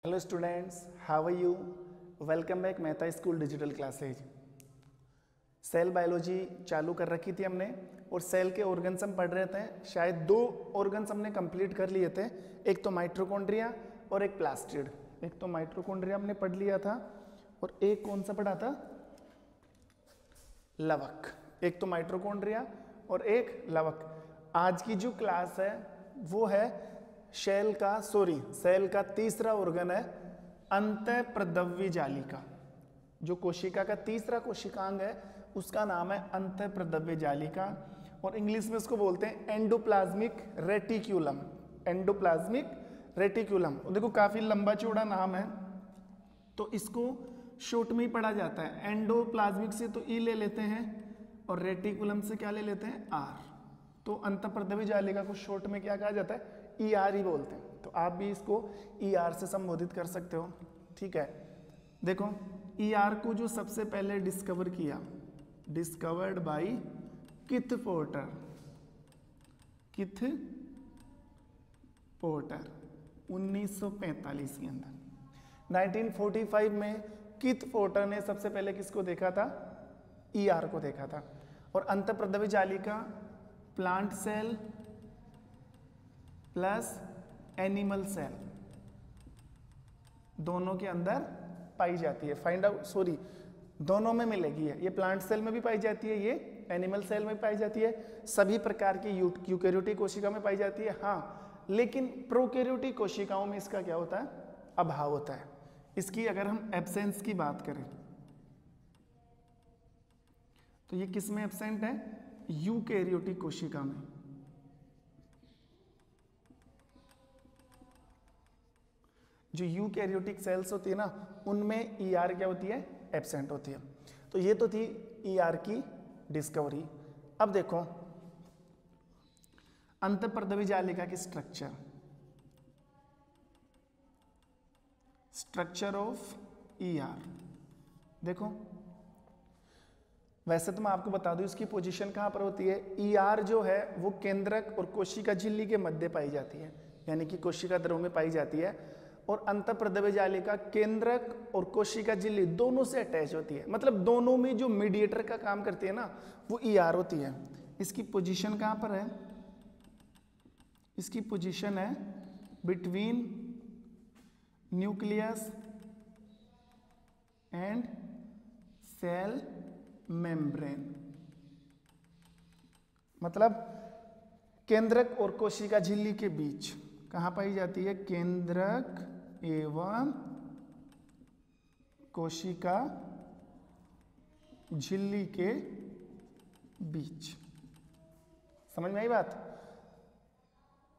Hello students, how are you? Welcome back Mehta school digital classes. Cell biology चालू कर रखी थी हमने और सेल के ऑर्गन्स हम पढ़ रहे थे। शायद 2 ऑर्गन्स हमने कंप्लीट कर लिए थे, एक तो माइटोकॉन्ड्रिया और एक प्लास्टिड। एक तो माइटोकॉन्ड्रिया हमने पढ़ लिया था और एक कौन सा पढ़ा था? लवक। एक तो माइटोकॉन्ड्रिया और एक लवक। आज की जो क्लास है वो है सेल का तीसरा ऑर्गन है अंतःप्रदव्य जालिका। जो कोशिका का तीसरा कोशिकांग है उसका नाम है अंतःप्रदव्य जालिका और इंग्लिश में इसको बोलते हैं एंडोप्लाज्मिक रेटिक्यूलम। Endoplasmic reticulum. देखो काफी लंबा चौड़ा नाम है तो इसको शॉर्ट में ही पढ़ा जाता है। एंडोप्लाज्मिक से तो ई ले लेते हैं और रेटिकुलम से क्या ले लेते हैं? आर। तो अंतःप्रदव्य जालिका को शॉर्ट में क्या कहा जाता है? ER ही बोलते हैं। तो आप भी इसको ER से संबोधित कर सकते हो। ठीक है, देखो ER को जो सबसे पहले डिस्कवर किया, डिस्कवर्ड बाय किथ पोर्टर। किथ पोर्टर 1945 के अंदर। 1945 में किथ पोर्टर ने सबसे पहले किसको देखा था? ER को देखा था। और अंतःप्रदव्य जालिका plant cell plus animal cell दोनों के अंदर पाई जाती है। दोनों में मिलेगी है। ये प्लांट सेल में भी पाई जाती है, ये एनिमल सेल में भी पाई जाती है, सभी प्रकार की यूकेरियोटिक कोशिका में पाई जाती है। हाँ, लेकिन प्रोकैरियोटिक कोशिकाओं में इसका क्या होता है? अभाव होता है। इसकी अगर हम एब्सेंस की बात करें तो ये किस में एब्सेंट है? यूकेरियोटिक कोशिका में। जो यूकैरियोटिक सेल्स होती है ना उनमें ER क्या होती है? एब्सेंट होती है। तो ये तो थी ER की डिस्कवरी। अब देखो अंतःप्रदव्य जालिका की स्ट्रक्चर ऑफ ER। देखो वैसे तो मैं आपको बता दूं इसकी पोजीशन कहां पर होती है। ER जो है वो केंद्रक और कोशिका झिल्ली के मध्य पाई जाती है, यानी कि कोशिका द्रव में पाई जाती है। और अंतःप्रदव्य जालिका केंद्रक और कोशिका झिल्ली दोनों से अटैच होती है। मतलब दोनों में जो मीडिएटर का काम करती है ना वो ER होती है। इसकी पोजीशन कहां पर है? इसकी पोजीशन है between nucleus and cell membrane. मतलब केंद्रक और कोशिका झिल्ली के बीच कहां पाई जाती है? केंद्रक एवं कोशिका झिल्ली के बीच। समझ में आई बात?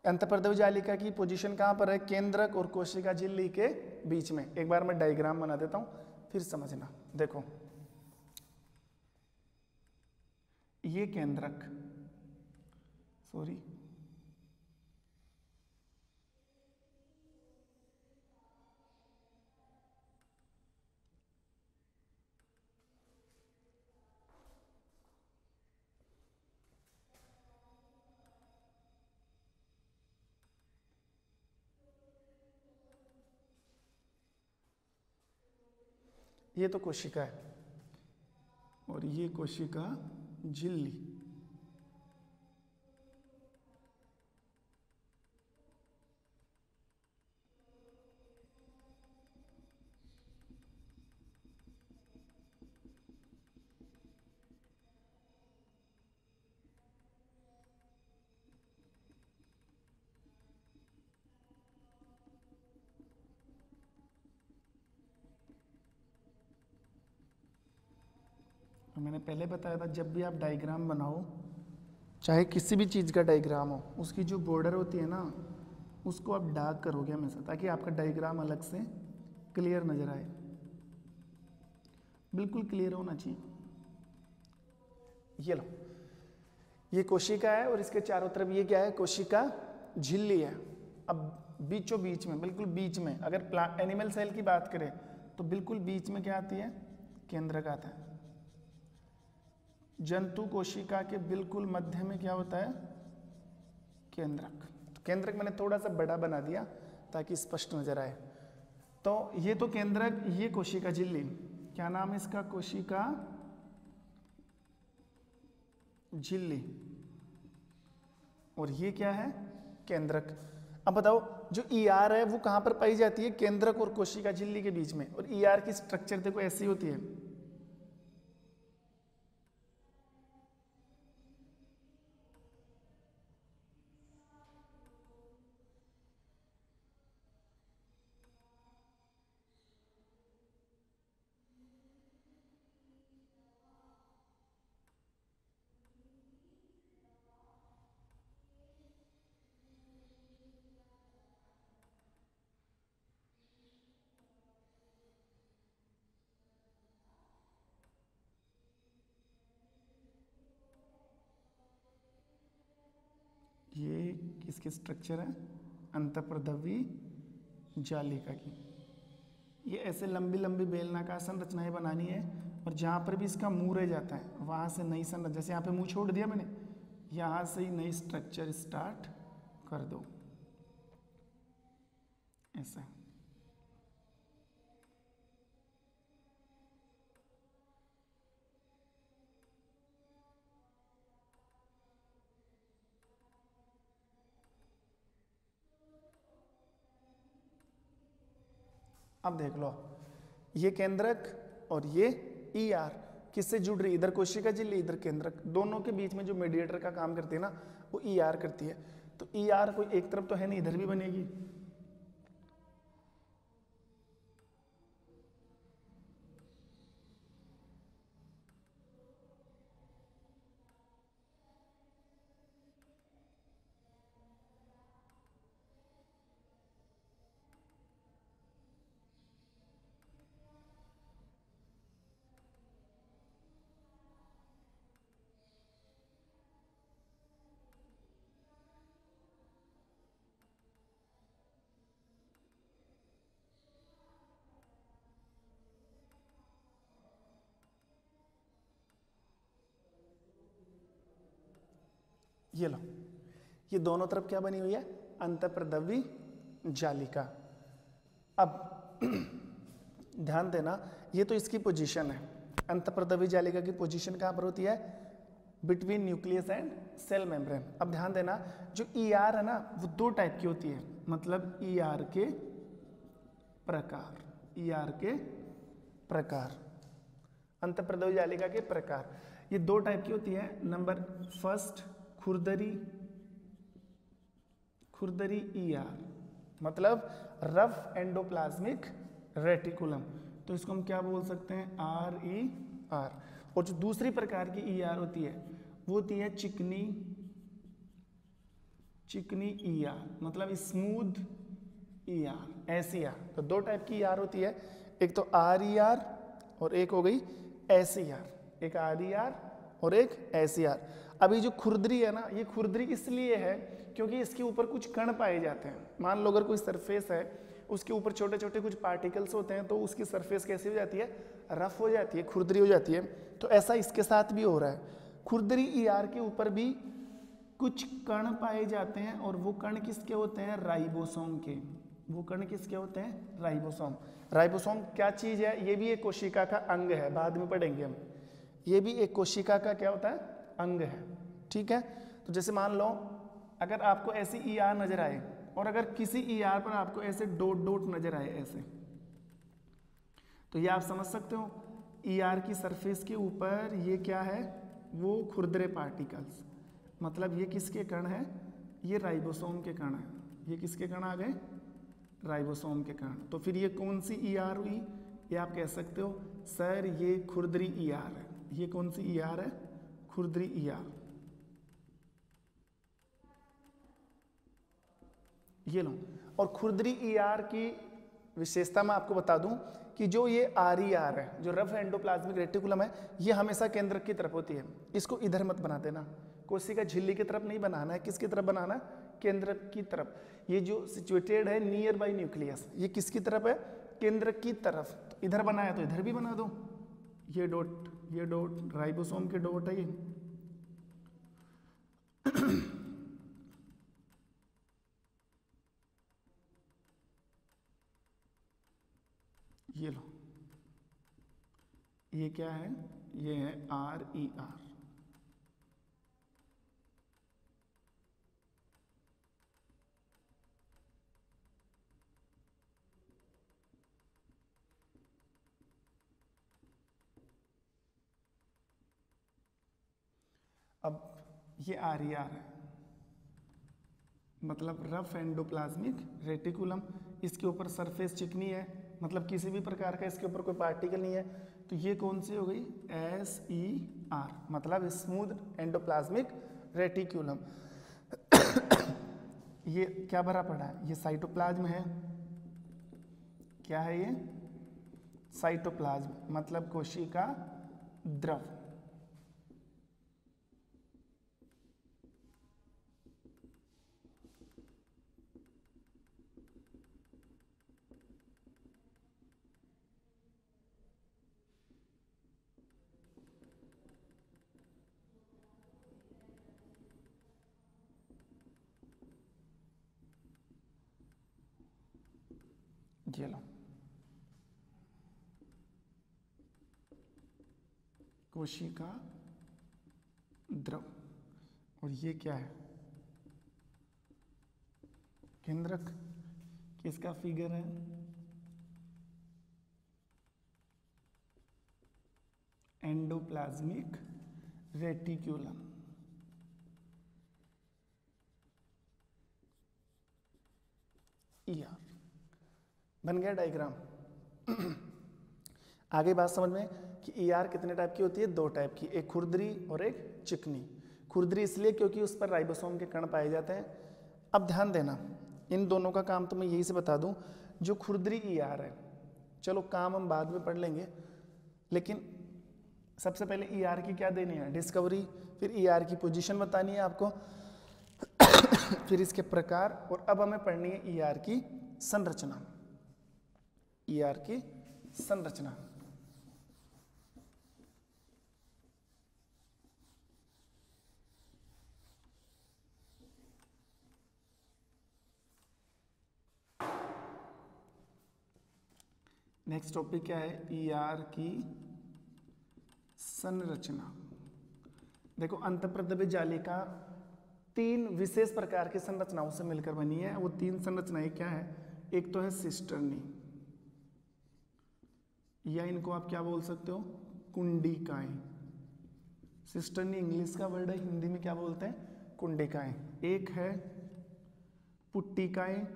अंतःप्रदव्य जालिका की पोजीशन कहां पर है? केंद्रक और कोशिका झिल्ली के बीच में। एक बार मैं डायग्राम बना देता हूं फिर समझना। देखो ये केंद्रक, ये तो कोशिका है और ये कोशिका झिल्ली। मैंने पहले बताया था जब भी आप डायग्राम बनाओ, चाहे किसी भी चीज़ का डायग्राम हो, उसकी जो बॉर्डर होती है ना उसको आप डार्क करोगे हमेशा, ताकि आपका डायग्राम अलग से क्लियर नजर आए। बिल्कुल क्लियर होना चाहिए। ये लो, ये कोशिका है और इसके चारों तरफ ये क्या है? कोशिका झिल्ली है। अब बीचों बीच में, बिल्कुल बीच में, अगर एनिमल सेल की बात करें तो बिल्कुल बीच में क्या आती है? केंद्रक आता है। जंतु कोशिका के बिल्कुल मध्य में क्या होता है? केंद्रक। तो केंद्रक मैंने थोड़ा सा बड़ा बना दिया ताकि स्पष्ट नजर आए। तो ये तो केंद्रक, ये कोशिका झिल्ली, क्या नाम है इसका, कोशिका झिल्ली, और ये क्या है, केंद्रक। अब बताओ जो ER है वो कहां पर पाई जाती है, केंद्रक और कोशिका झिल्ली के बीच में, और ER की स्ट्रक्चर देखो ऐसी होती है। ये किसकी स्ट्रक्चर है, अंतःप्रदवी जालिका की। ये ऐसे लंबी लंबी बेलनाकार संरचनाएं बनानी है, और जहाँ पर भी इसका मुंह रह जाता है वहाँ से नई संरचना, जैसे यहाँ पे मुंह छोड़ दिया मैंने, यहाँ से ही नई स्ट्रक्चर स्टार्ट कर दो, ऐसा। अब देख लो, ये केंद्रक और ये ER किससे जुड़ रही है, इधर कोशिका झिल्ली इधर केंद्रक, दोनों के बीच में जो मीडिएटर का काम करती है ना वो ER करती है। तो ER कोई एक तरफ तो है नहीं, इधर भी बनेगी। ये लो, ये दोनों तरफ क्या बनी हुई है, अंतःप्रदवी जालिका। अब ध्यान देना, ये तो इसकी पोजीशन है, अंतःप्रदवी जालिका की पोजीशन कहाँ पर होती है, between nucleus and cell membrane. अब ध्यान देना, जो ER है ना वो दो टाइप की होती है, मतलब ER के प्रकार, ER के प्रकार, अंतःप्रदवी जालिका के प्रकार, ये दो टाइप की होती है। नंबर फर्स्ट, खुरदरी ER, मतलब रफ एंडोप्लाज्मिक रेटिकुलम, तो इसको हम क्या बोल सकते हैं, RER। और जो दूसरी प्रकार की ER होती है वो होती है चिकनी ER, मतलब स्मूथ ER, SER। तो दो टाइप की ER होती है, एक तो RER और एक हो गई SER, एक RER और एक SER। अभी जो खुरदरी है ना, ये खुरदरी इसलिए है क्योंकि इसके ऊपर कुछ कण पाए जाते हैं। मान लो अगर कोई सरफेस है, उसके ऊपर छोटे छोटे कुछ पार्टिकल्स होते हैं, तो उसकी सरफेस कैसी हो जाती है, रफ हो जाती है, खुरदरी हो जाती है। तो ऐसा इसके साथ भी हो रहा है, खुरदरी ER के ऊपर भी कुछ कण पाए जाते हैं, और वो कण किसके होते हैं, राइबोसोम के। वो कण किसके होते हैं, राइबोसोम। राइबोसोम क्या चीज है, ये भी एक कोशिका का अंग है, बाद में पढ़ेंगे हम। ये भी एक कोशिका का क्या होता है, अंग है, ठीक है। तो जैसे मान लो अगर आपको ऐसी ER नजर आए, और अगर किसी ER पर आपको ऐसे डॉट डॉट नजर आए ऐसे, तो ये आप समझ सकते हो ER की सरफेस के ऊपर ये क्या है, वो खुरदरे पार्टिकल्स, मतलब ये किसके कण है, ये राइबोसोम के कण है। ये किसके कण आ गए, राइबोसोम के कण। तो फिर ये कौन सी ER हुई, ये आप कह सकते हो सर ये खुरदरी ER है। ये कौन सी ER है, खुरदरी ER। ये लो, और खुरदरी ER की विशेषता मैं आपको बता दूं कि जो ये RER है, जो रफ एंडोप्लाज्मिक रेटिकुलम है, ये हमेशा केंद्रक की तरफ होती है। इसको इधर मत बना देना, कोशिका झिल्ली की तरफ नहीं बनाना है, किसकी तरफ बनाना है, केंद्रक की तरफ। ये जो सिचुएटेड है नियर बाई न्यूक्लियस, ये किसकी तरफ है, केंद्रक की तरफ। तो इधर बनाया तो इधर भी बना दो, ये डॉट राइबोसोम के डॉट है ये। ये लो, ये क्या है, ये है RER। अब ये RER है, मतलब रफ एंडोप्लाज्मिक रेटिकुलम। इसके ऊपर सरफेस चिकनी है, मतलब किसी भी प्रकार का इसके ऊपर कोई पार्टिकल नहीं है, तो ये कौन सी हो गई, SER, मतलब स्मूथ एंडोप्लाज्मिक रेटिकुलम। ये क्या भरा पड़ा है, ये साइटोप्लाज्म है। क्या है ये, साइटोप्लाज्म, मतलब कोशिका द्रव। ये लो, कोशिका द्रव। और ये क्या है, केंद्रक। किसका फिगर है, एंडोप्लाज्मिक रेटिक्यूलम। ER बन गया डायग्राम। आगे बात समझ में कि ER कितने टाइप की होती है, 2 टाइप की, एक खुरदरी और एक चिकनी। खुरदरी इसलिए क्योंकि उस पर राइबोसोम के कण पाए जाते हैं। अब ध्यान देना, इन दोनों का काम तो मैं यही से बता दूं। जो खुरदरी ER है, चलो काम हम बाद में पढ़ लेंगे, लेकिन सबसे पहले ER की क्या देनी है, डिस्कवरी। फिर ER की पोजीशन बतानी है आपको, फिर इसके प्रकार, और अब हमें पढ़नी है ER की संरचना। ER की संरचना। नेक्स्ट टॉपिक क्या है, ER की संरचना। देखो, अंतःप्रद्रव्य जालिका 3 विशेष प्रकार की संरचनाओं से मिलकर बनी है। वो 3 संरचनाएं क्या है, एक तो है सिस्टर्नी, या इनको आप क्या बोल सकते हो, कुंडिकाएं। सिस्टर्नी इंग्लिश का वर्ड है, हिंदी में क्या बोलते हैं, कुंडिकाएं। एक है पुट्टिकाएं,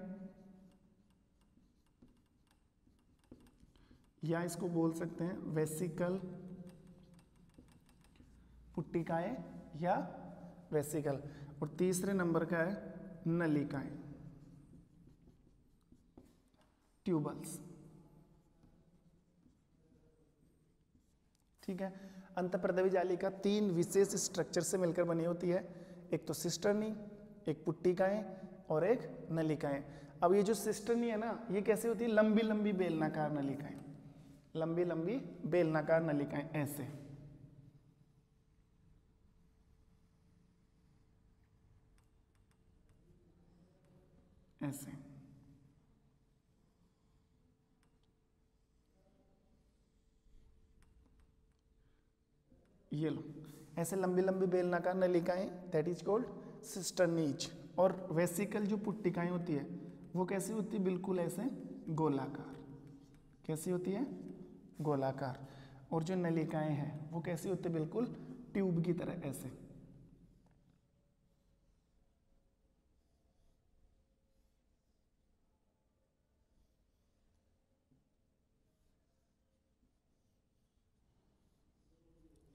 या इसको बोल सकते हैं वेसिकल, पुट्टिकाएं या वेसिकल। और तीसरे नंबर का है नलिकाएं, ट्यूबल्स। ठीक है, अंतःप्रद्रव्य जालिका 3 विशेष स्ट्रक्चर से मिलकर बनी होती है, एक तो सिस्टर्नी, एक पुट्टिकाएं और एक नलिकाएं। अब ये जो सिस्टर्नी है ना, ये कैसे होती है, लंबी लंबी बेलनाकार नलिकाएं, लंबी लंबी बेलनाकार नलिकाएं, ऐसे। ऐसे ये लो, ऐसे लंबी लंबी बेलनाकार नलिकाएं, दैट इज कॉल्ड सिस्टर्नीज। और वेसिकल जो पुट्टिकाएं होती है वो कैसी होती है, बिल्कुल ऐसे गोलाकार। कैसी होती है, गोलाकार। और जो नलिकाएं हैं वो कैसी होती है, बिल्कुल ट्यूब की तरह, ऐसे।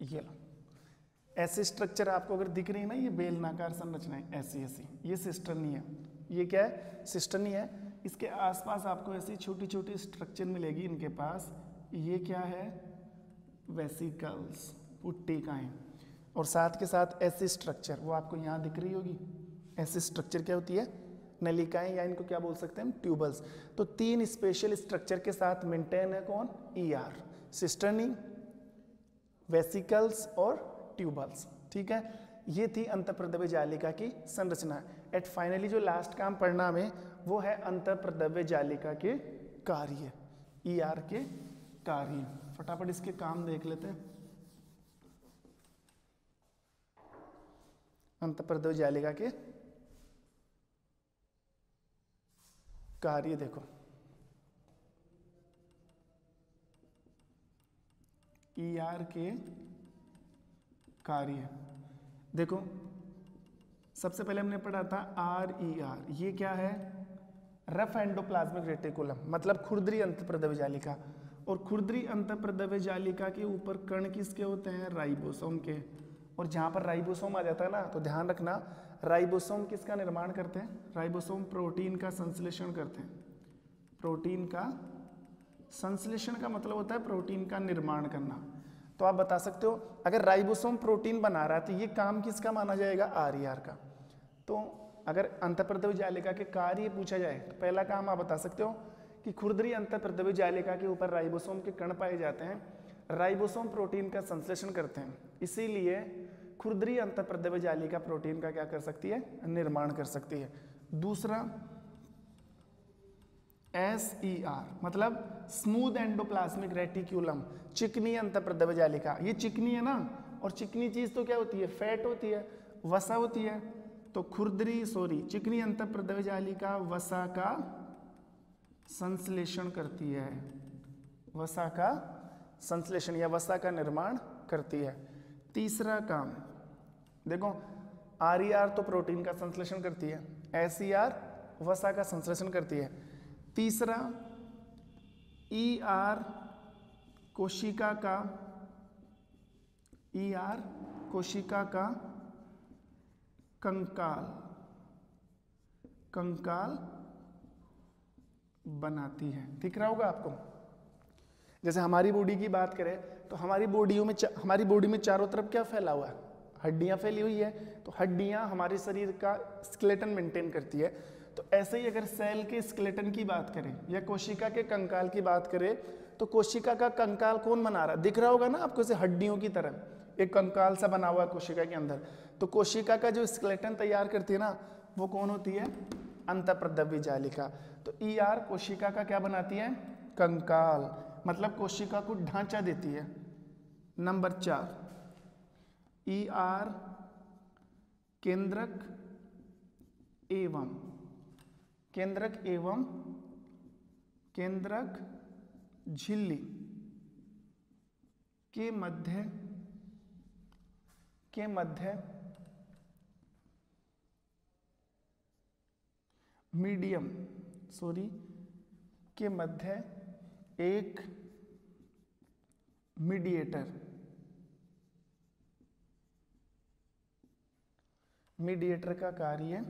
ये लो, ऐसे स्ट्रक्चर आपको अगर दिख रही है ना, ये बेलनाकार संरचनाएं ऐसी ऐसी, ये सिस्टर्नी है। ये क्या है, सिस्टर्नी है। इसके आसपास आपको ऐसी छोटी छोटी स्ट्रक्चर मिलेगी इनके पास। ये क्या है, वेसिकल्स, पुट्टिकाएं। और साथ के साथ ऐसी स्ट्रक्चर वो आपको यहाँ दिख रही होगी। ऐसी स्ट्रक्चर क्या होती है, नलिकाएं, या इनको क्या बोल सकते हैं, ट्यूबल्स। तो 3 स्पेशल स्ट्रक्चर के साथ मेंटेन है कौन, ER, सिस्टर्नी, वेसिकल्स और ट्यूबल्स। ठीक है, ये थी अंतःप्रद्रव्य जालिका की संरचना। एट फाइनली जो लास्ट काम पढ़ना हमें वो है अंतःप्रद्रव्य जालिका के कार्य। ई आर के कार्य। फटाफट इसके काम देख लेते हैं। अंतःप्रद्रव्य जालिका के कार्य देखो, ई आर के कार्य देखो। सबसे पहले हमने पढ़ा था आर ई आर, ये क्या है? रफ एंडोप्लाज्मिक रेटिकुलम, मतलब खुरदरी अंतःप्रद्रव्य जालिका। और खुरदरी अंतःप्रद्रव्य जालिका के ऊपर कण किसके होते हैं? राइबोसोम के। और जहां पर राइबोसोम आ जाता है ना, तो ध्यान रखना, राइबोसोम किसका निर्माण करते हैं? राइबोसोम प्रोटीन का संश्लेषण करते हैं। प्रोटीन का संश्लेषण का मतलब होता है प्रोटीन का निर्माण करना। तो आप बता सकते हो अगर राइबोसोम प्रोटीन बना रहा है तो ये काम किसका माना जाएगा? आरईआर का। तो अगर अंतःप्रद्रव्य जालिका के कार्य पूछा जाए तो पहला काम आप बता सकते हो कि खुरदरी अंतःप्रद्रव्य जालिका के ऊपर राइबोसोम के कण पाए जाते हैं, राइबोसोम प्रोटीन का संश्लेषण करते हैं, इसीलिए खुरदरी अंतःप्रद्रव्य जालिका प्रोटीन का क्या कर सकती है? निर्माण कर सकती है। दूसरा SER मतलब स्मूथ एंडोप्लाज्मिक रेटिक्यूलम, चिकनी अंतःप्रद्रव्य जालिका। ये चिकनी है ना, और चिकनी चीज तो क्या होती है? फैट होती है, वसा होती है। तो चिकनी अंतःप्रद्रव्य जालिका वसा का संश्लेषण करती है, वसा का संश्लेषण या वसा का निर्माण करती है। तीसरा काम देखो, RER तो प्रोटीन का संश्लेषण करती है, SER वसा का संश्लेषण करती है। तीसरा ER कोशिका का कंकाल बनाती है। दिख रहा होगा आपको? जैसे हमारी बॉडी की बात करें तो हमारी बॉडी में चारों तरफ क्या फैला हुआ है? हड्डियां फैली हुई है। तो हड्डियां हमारे शरीर का स्केलेटन मेंटेन करती है। तो ऐसे ही अगर सेल के स्केलेटन की बात करें या कोशिका के कंकाल की बात करें तो कोशिका का कंकाल कौन बना रहा है? दिख रहा होगा ना आपको, जैसे हड्डियों की तरह एक कंकाल सा बना हुआ है कोशिका के अंदर। तो कोशिका का जो स्केलेटन तैयार करती है ना, वो कौन होती है? अंतःप्रद्रव्य जालिका। तो ER कोशिका का क्या बनाती है? कंकाल, मतलब कोशिका को ढांचा देती है। नंबर 4 ER केंद्रक झिल्ली के मध्य एक मीडिएटर का कार्य,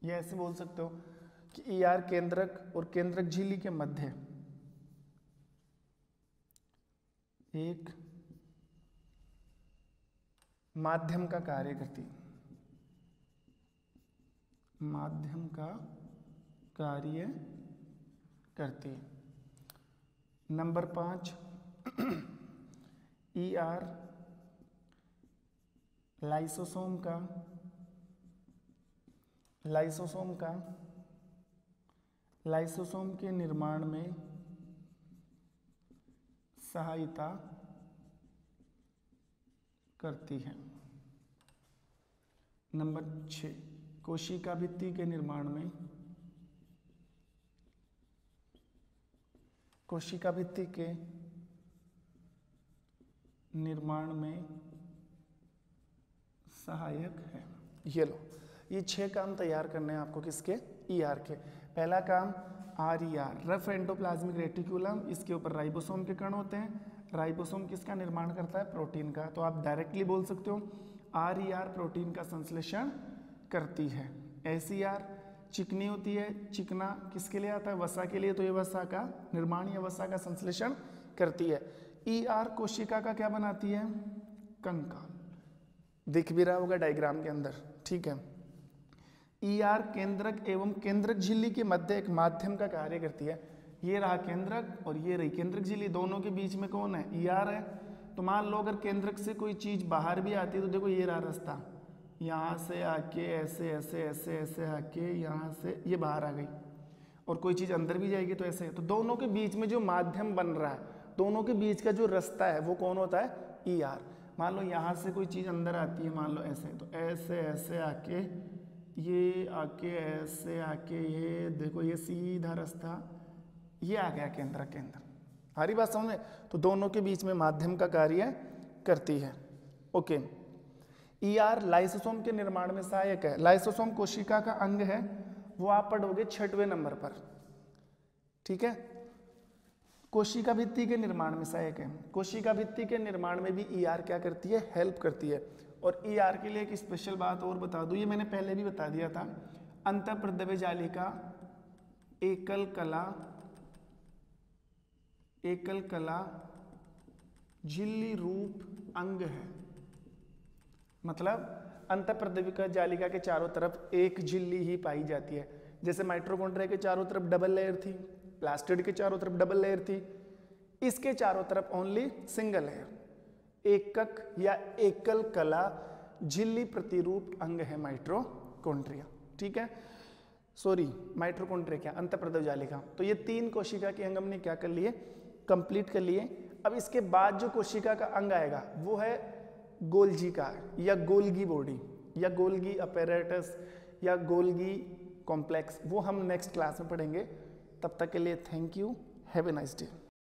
या ऐसे बोल सकते हो कि ER केंद्रक और केंद्रक झिल्ली के मध्य एक माध्यम का कार्य करती है। माध्यम का कार्य करती है। नंबर 5 ER लाइसोसोम के निर्माण में सहायता करती है। नंबर 6 कोशिका भित्ति के निर्माण में सहायक है। ये लो, ये 6 काम तैयार करने हैं आपको किसके? ER के। पहला काम RER रफ एंडोप्लाज्मिक रेटिकुलम, इसके ऊपर राइबोसोम के कण होते हैं। राइबोसोम किसका निर्माण करता है? प्रोटीन का। तो आप डायरेक्टली बोल सकते हो RER प्रोटीन का संश्लेषण करती है। SER चिकनी होती है, चिकना किसके लिए आता है? वसा के लिए। तो ये वसा का निर्माण या वसा का संश्लेषण करती है। ER कोशिका का क्या बनाती है? कंकाल। दिख भी रहा होगा डायग्राम के अंदर, ठीक है। ER केंद्रक एवं केंद्रक झिल्ली के मध्य एक माध्यम का कार्य करती है। ये रहा केंद्रक और ये रही केंद्रक झिल्ली, दोनों के बीच में कौन है? ER है। तो मान लो अगर केंद्रक से कोई चीज बाहर भी आती है तो देखो ये रहा रास्ता, यहाँ से आके ऐसे ऐसे ऐसे ऐसे आके यहाँ से ये बाहर आ गई। और कोई चीज़ अंदर भी जाएगी तो ऐसे है। तो दोनों के बीच में जो माध्यम बन रहा है, दोनों के बीच का जो रास्ता है वो कौन होता है? E R. मान लो यहाँ से कोई चीज़ अंदर आती है, मान लो ऐसे, तो ऐसे ऐसे आके ये आके ऐसे आके ये देखो ये सीधा रास्ता ये आ गया केंद्र के अंदर। हमारी बात समझ में? तो दोनों के बीच में माध्यम का कार्य करती है। ओके। ई आर लाइसोसोम के निर्माण में सहायक है। लाइसोसोम कोशिका का अंग है, वो आप पढ़ोगे 6वें नंबर पर, ठीक है। कोशिका भित्ति के निर्माण में सहायक है। कोशिका भित्ति के निर्माण में भी ई आर क्या करती है? हेल्प करती है। और ई आर के लिए एक स्पेशल बात और बता दूं, ये मैंने पहले भी बता दिया था। अंतःप्रद्रव्य जालिका एकल कला झिल्ली रूप अंग है। मतलब अंतःप्रद्रव्य जालिका के चारों तरफ एक झिल्ली ही पाई जाती है। जैसे माइटोकॉन्ड्रिया के चारों तरफ डबल लेयर थी, प्लास्टिड के चारों तरफ डबल लेयर थी, इसके चारों तरफ ओनली सिंगल लेयर। एकक या एकल कला झिल्ली प्रतिरूप अंग है माइटोकॉन्ड्रिया, ठीक है। सॉरी, माइटोकॉन्ड्रिया क्या, अंतःप्रद्रव्य जालिका। तो ये 3 कोशिका के अंग हमने क्या कर लिए? कंप्लीट कर लिए। अब इसके बाद जो कोशिका का अंग आएगा वो है गोल्जी का या गोल्गी बॉडी या गोल्गी अपैरेटस या गोल्गी कॉम्प्लेक्स, वो हम नेक्स्ट क्लास में पढ़ेंगे। तब तक के लिए thank you, have a nice day.